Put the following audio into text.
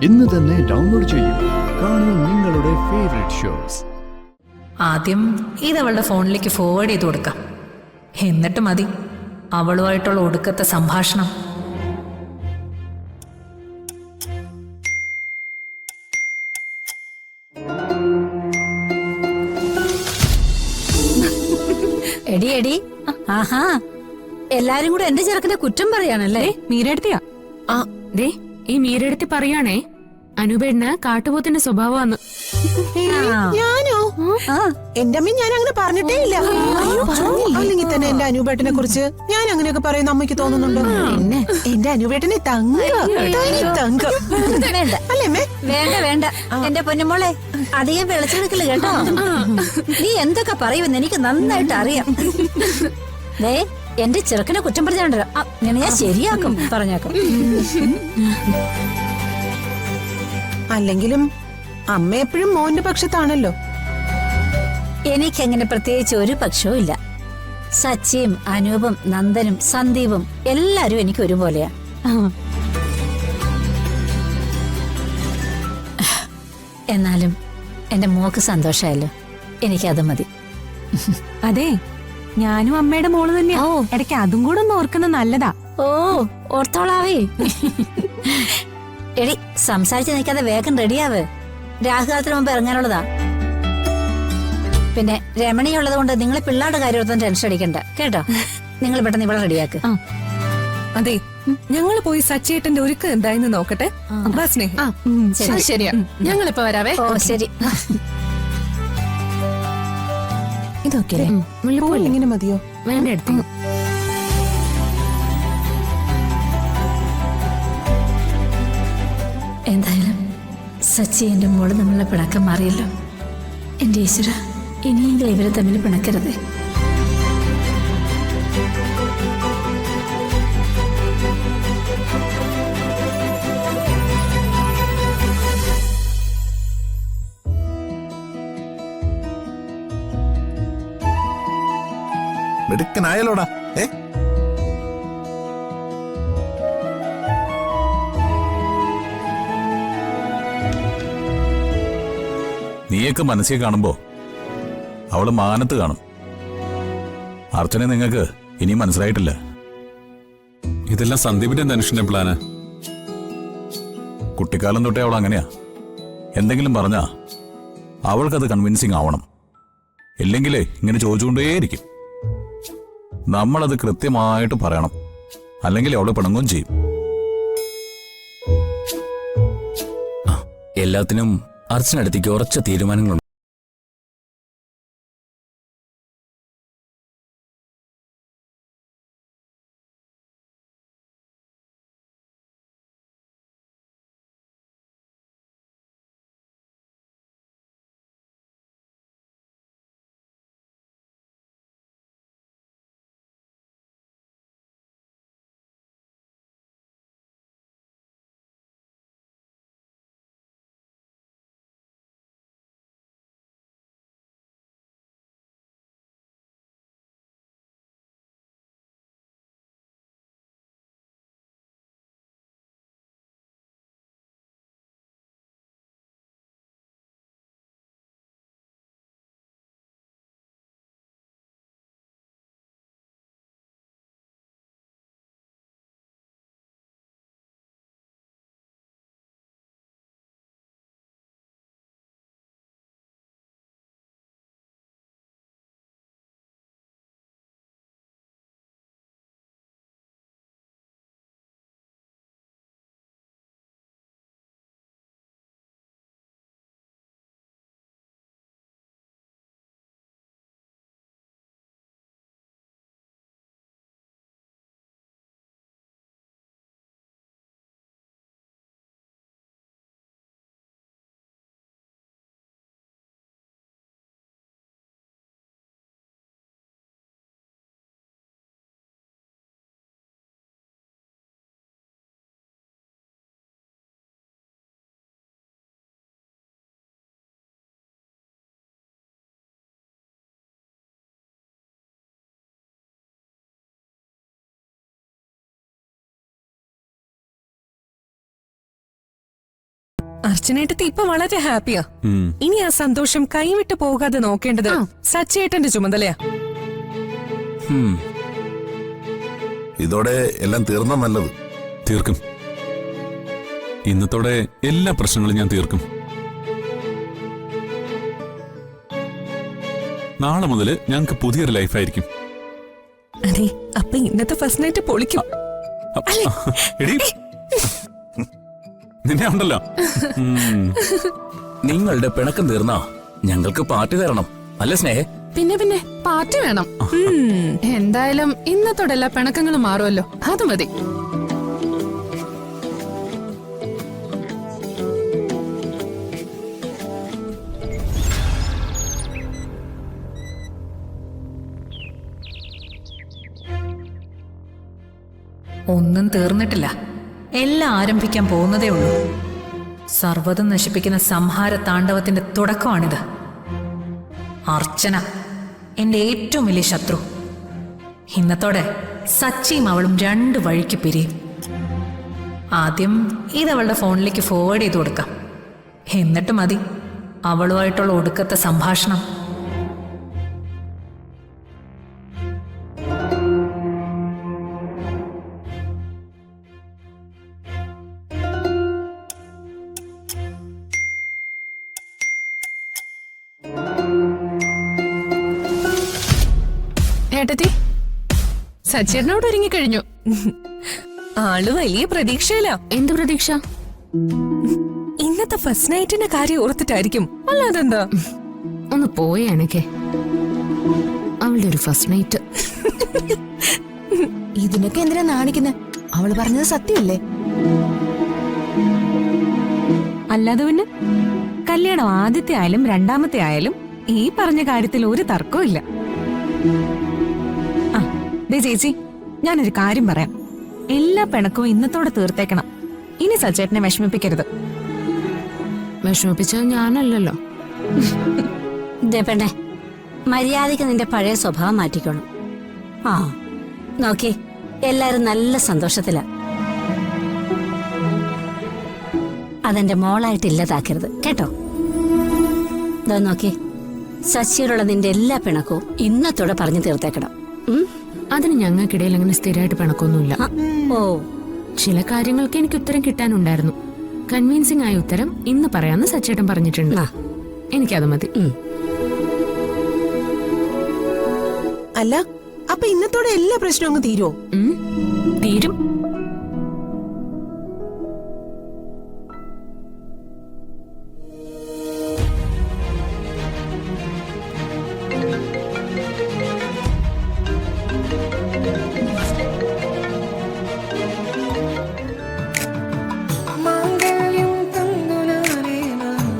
ഇന്ന് തന്നെ ഡൗൺലോഡ് ചെയ്യൂ. കാണൂ നിങ്ങളുടെ ഫേവറേറ്റ് ഷോസ്. ആദ്യം ഇതവളുടെ ഫോണിലേക്ക് ഫോർവേഡ് ചെയ്ത് കൊടുക്കാം. എന്നിട്ട് മതി അവളുമായിട്ടുള്ള ഒടുക്കത്തെ സംഭാഷണം. എടി എടി, ആഹാ, എല്ലാരും കൂടെ എന്റെ ചെറുക്കന്റെ കുറ്റം പറയാണല്ലേ? മീരെടുത്തിയാ? ആ ദേ, ഈ മീരെടുത്തി പറയാണേ, അനുപേണ്ണ കാട്ടുപോത്തിന്റെ സ്വഭാവമാണ്. ഞാനോ? എന്റെ അമ്മ ഞാൻ അങ്ങനെ പറഞ്ഞിട്ടേ ഇല്ല. അല്ലെങ്കിൽ തന്നെ എന്റെ അനുപേട്ടനെ കുറിച്ച് ഞാൻ അങ്ങനെയൊക്കെ പറയുന്ന അമ്മയ്ക്ക് തോന്നുന്നുണ്ടോ? പിന്നെ എന്റെ അനുപേട്ടനെ തങ്കം അല്ലേ അമ്മേ? വേണ്ട വേണ്ട എന്റെ പൊന്നുമോളെ, അധികം വിളിച്ചെടുക്കില്ല കേട്ടോ. നീ എന്തൊക്കെ പറയുമെന്ന് എനിക്ക് നന്നായിട്ട് അറിയാം. ദേ, എന്റെ ചെറുക്കനെ കുറ്റം പറഞ്ഞോണ്ടോ ഞാൻ ശരിയാക്കും, പറഞ്ഞേക്കും. അല്ലെങ്കിലും അമ്മ എപ്പോഴും മോന്റെ പക്ഷത്താണല്ലോ. എനിക്കങ്ങനെ പ്രത്യേകിച്ച് ഒരു പക്ഷവും ഇല്ല. സച്ചിയും അനൂപും നന്ദനും സന്ദീപും എല്ലാരും എനിക്ക് ഒരുപോലെയാ. എന്നാലും എന്റെ മോക്ക് സന്തോഷായല്ലോ, എനിക്കത് മതി. അതെ, ഞാനും അമ്മയുടെ മോള് തന്നെയാ. ഇടയ്ക്ക് അതും കൂടെ ഒന്ന് ഓർക്കുന്നത് നല്ലതാ. ഓ, ഓർത്തോളാവേ. എടി, സംസാരിച്ച് നിൽക്കാതെ വേഗം റെഡിയാവ്. രാഹുകാലത്തിന് മുമ്പ് ഇറങ്ങാനുള്ളതാ. പിന്നെ രമണിയുള്ളത് കൊണ്ട് നിങ്ങൾ പിള്ളേരുടെ കാര്യമൊന്നും ടെൻഷൻ അടിക്കണ്ട കേട്ടോ. നിങ്ങൾ പെട്ടെന്ന് ഇവിടെ റെഡിയാക്ക്. അതെ, ഞങ്ങള് പോയി സച്ചേട്ടന്റെ ഒരുക്കം എന്തായെന്ന് നോക്കട്ടെ. ശരിയാ, ഞങ്ങളിപ്പോ വരാവേ. ഓ ശരി. ഇതൊക്കെ ഇങ്ങനെ മതിയോ? വേണ്ട എടുത്തു. എന്തായാലും സച്ചി എന്റെ മോള് നമ്മളുടെ പിണക്കം മാറിയല്ലോ. എന്റെ ഈശ്വര, ഇനിയെങ്കിലും ഇവരെ തമ്മിൽ പിണക്കരുത്. മെടുക്കനായാലോടാ. നീയൊക്കെ മനസ്സിൽ കാണുമ്പോ അവള് മാനത്ത് കാണും. അർച്ചനെ നിങ്ങൾക്ക് ഇനിയും മനസ്സിലായിട്ടില്ല. ഇതെല്ലാം സന്ദീപിന്റെ ധനുഷിന്റെ പ്ലാന്. കുട്ടിക്കാലം തൊട്ടേ അവൾ അങ്ങനെയാ. എന്തെങ്കിലും പറഞ്ഞാ അവൾക്കത് കൺവിൻസിങ് ആവണം. ഇല്ലെങ്കിലേ ഇങ്ങനെ ചോദിച്ചുകൊണ്ടേയിരിക്കും. നമ്മളത് കൃത്യമായിട്ട് പറയണം, അല്ലെങ്കിൽ അവള് പിണങ്ങുകയും ചെയ്യും. എല്ലാത്തിനും അർച്ചനടുത്തേക്ക് ഉറച്ച തീരുമാനങ്ങളുണ്ട്. അർച്ചനേട്ടത്തി ഇപ്പൊ വളരെ ഹാപ്പിയാ. ഉം. ഇനി ആ സന്തോഷം കൈവിട്ട് പോകാതെ നോക്കേണ്ടത് സച്ചേട്ടന്റെ ചുമതലയാ. ഉം. ഇതോടെ എല്ലാം തീർന്ന നല്ലത്. തീർക്കും. ഇന്നത്തോടെ എല്ലാ പ്രശ്നങ്ങളും ഞാൻ തീർക്കും. നാളെ മുതൽ ഞങ്ങൾക്ക് പുതിയൊരു ലൈഫായിരിക്കും. അതെ, അപ്പൊ ഇന്നത്തെ ഫസ്റ്റ് നൈറ്റ് പൊളിക്കും. എടി നിന്നെ ഉണ്ടല്ലോ. നിങ്ങളുടെ പിണക്കം തീർന്നാ ഞങ്ങൾക്ക് പാർട്ടി തരണം അല്ലേ സ്നേഹ? പിന്നെ പാർട്ടി വേണം. എന്തായാലും ഇന്നത്തോടെ എല്ലാ പിണക്കങ്ങളും മാറുമല്ലോ, അത് മതി. ഒന്നും തീർന്നിട്ടില്ല, എല്ലാം ആരംഭിക്കാൻ പോകുന്നതേ ഉള്ളൂ. സർവ്വതും നശിപ്പിക്കുന്ന സംഹാര താണ്ഡവത്തിന്റെ തുടക്കമാണിത്. അർച്ചന എന്റെ ഏറ്റവും വലിയ ശത്രു. ഇന്നത്തോടെ സച്ചിയും അവളും രണ്ട് വഴിക്ക് പിരിയും. ആദ്യം ഇതവളുടെ ഫോണിലേക്ക് ഫോർവേഡ് ചെയ്ത് കൊടുക്കാം. എന്നിട്ട് മതി അവളുമായിട്ടുള്ള ഒടുക്കത്തെ സംഭാഷണം. ഏട്ടത്തി, സച്ചേട്ടനോട് ഒരുങ്ങിക്കഴിഞ്ഞു. ആള് വലിയ പ്രതീക്ഷയില്ല. എന്ത് പ്രതീക്ഷ? ഇന്നത്തെ ഫസ്റ്റ് നൈറ്റിന്റെ കാര്യം ഓർത്തിട്ടായിരിക്കും, അല്ലാതെന്താ? ഒന്ന് പോയാണൊക്കെ അവളുടെ ഒരു ഫസ്റ്റ് നൈറ്റ്. ഇതിനൊക്കെ എന്തിനാ നാണിക്കുന്നത്? അവള് പറഞ്ഞത് സത്യമല്ലേ? അല്ലാതെ പിന്നെ കല്യാണം ആദ്യത്തെ ആയാലും രണ്ടാമത്തെ ആയാലും ഈ പറഞ്ഞ കാര്യത്തിൽ ഒരു തർക്കവും ഇല്ല. ആ ദേ ചേച്ചി, ഞാനൊരു കാര്യം പറയാം. എല്ലാ പിണക്കവും ഇന്നത്തോടെ തീർത്തേക്കണം. ഇനി സച്ചേട്ടനെ വിഷമിപ്പിക്കരുത്. വിഷമിപ്പിച്ചത് ഞാനല്ലല്ലോ. പെണ്ണെ, മര്യാദയ്ക്ക് നിന്റെ പഴയ സ്വഭാവം മാറ്റിക്കോണം. ആ നോക്കി, എല്ലാരും നല്ല സന്തോഷത്തിലാ. അതെന്റെ മോളായിട്ട് ഇല്ലാതാക്കരുത് കേട്ടോ. ഇതാ നോക്കി, സച്ചിയോടുള്ള നിന്റെ എല്ലാ പിണക്കവും ഇന്നത്തോടെ പറഞ്ഞു തീർത്തേക്കണം. അതിന് ഞങ്ങൾക്കിടയിൽ അങ്ങനെ സ്ഥിരമായിട്ട് പിണക്കൊന്നുമില്ല. ഓ, ചില കാര്യങ്ങൾക്ക് എനിക്ക് ഉത്തരം കിട്ടാനുണ്ടായിരുന്നു. കൺവിൻസിംഗ് ആയ ഉത്തരം ഇന്ന് പറയാന്ന് സച്ചേട്ടൻ പറഞ്ഞിട്ടുണ്ട്. എനിക്കത് മതി. അല്ല, അപ്പൊ ഇന്നത്തോടെ എല്ലാ പ്രശ്നവും അങ്ങ് തീരുമോ? തീരും.